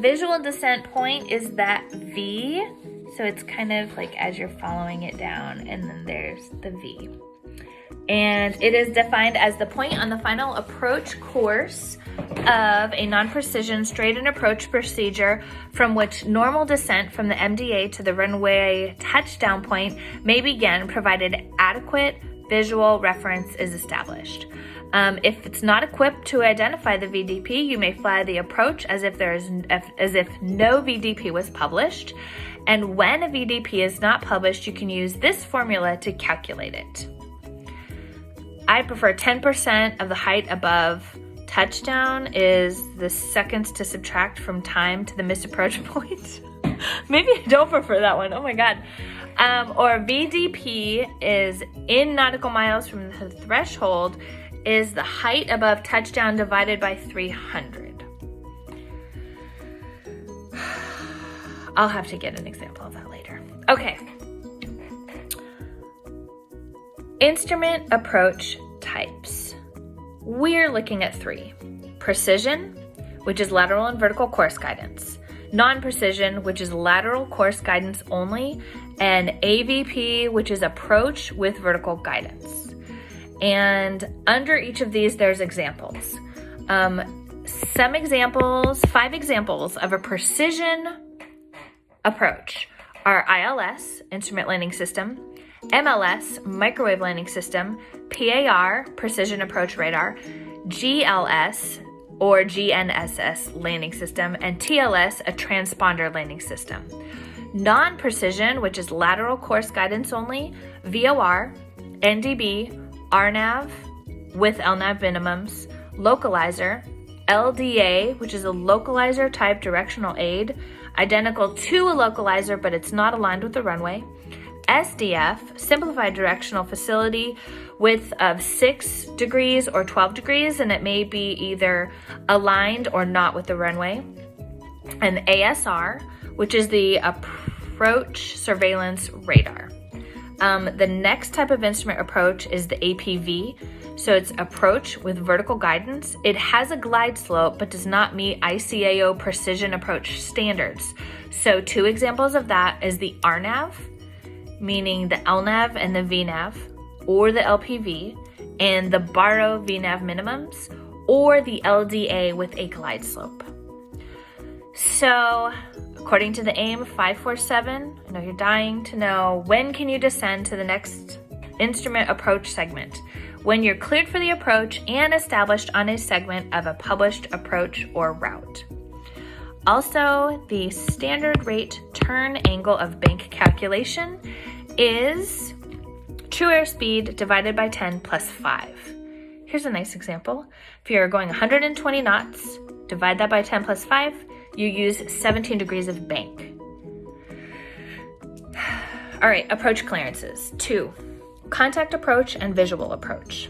visual descent point is that V. So it's kind of like as you're following it down, and then there's the V. And it is defined as the point on the final approach course of a non-precision straight-in approach procedure from which normal descent from the MDA to the runway touchdown point may begin, provided adequate visual reference is established. If it's not equipped to identify the VDP, you may fly the approach as if no VDP was published. And when a VDP is not published, you can use this formula to calculate it. I prefer 10% of the height above touchdown is the seconds to subtract from time to the missed approach point. Maybe I don't prefer that one. Oh my God. Or VDP is in nautical miles from the threshold is the height above touchdown divided by 300. I'll have to get an example of that later. Okay. Instrument approach types. We're looking at 3. Precision, which is lateral and vertical course guidance. Non-precision, which is lateral course guidance only. And AVP, which is approach with vertical guidance. And under each of these, there's examples. 5 examples of a precision approach are ILS, Instrument Landing System, MLS, Microwave Landing System, PAR, Precision Approach Radar, GLS, or GNSS Landing System, and TLS, a Transponder Landing System. Non-precision, which is lateral course guidance only, VOR, NDB, RNAV with LNAV minimums, localizer, LDA, which is a localizer type directional aid, identical to a localizer, but it's not aligned with the runway. SDF, simplified directional facility, width of 6 degrees or 12 degrees, and it may be either aligned or not with the runway. And ASR, which is the approach surveillance radar. The next type of instrument approach is the APV. So it's approach with vertical guidance. It has a glide slope, but does not meet ICAO precision approach standards. So 2 examples of that is the RNAV, meaning the LNAV and the VNAV, or the LPV, and the BARO VNAV minimums, or the LDA with a glide slope. So according to the AIM 547, I know you're dying to know, when can you descend to the next instrument approach segment? When you're cleared for the approach and established on a segment of a published approach or route. Also, the standard rate turn angle of bank calculation is true airspeed divided by 10 plus 5. Here's a nice example. If you're going 120 knots, divide that by 10 plus 5, you use 17 degrees of bank. All right, approach clearances. 2. Contact approach and visual approach.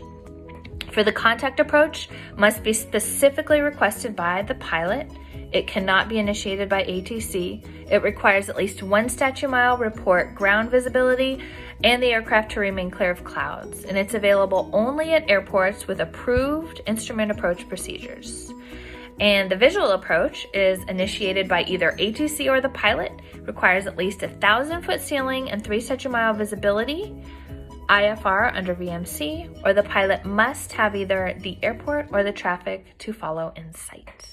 For the contact approach, must be specifically requested by the pilot. It cannot be initiated by ATC. It requires at least 1 statute mile report ground visibility and the aircraft to remain clear of clouds. And it's available only at airports with approved instrument approach procedures. And the visual approach is initiated by either ATC or the pilot, requires at least 1,000-foot ceiling and 3 statute mile visibility, IFR under VMC, or the pilot must have either the airport or the traffic to follow in sight.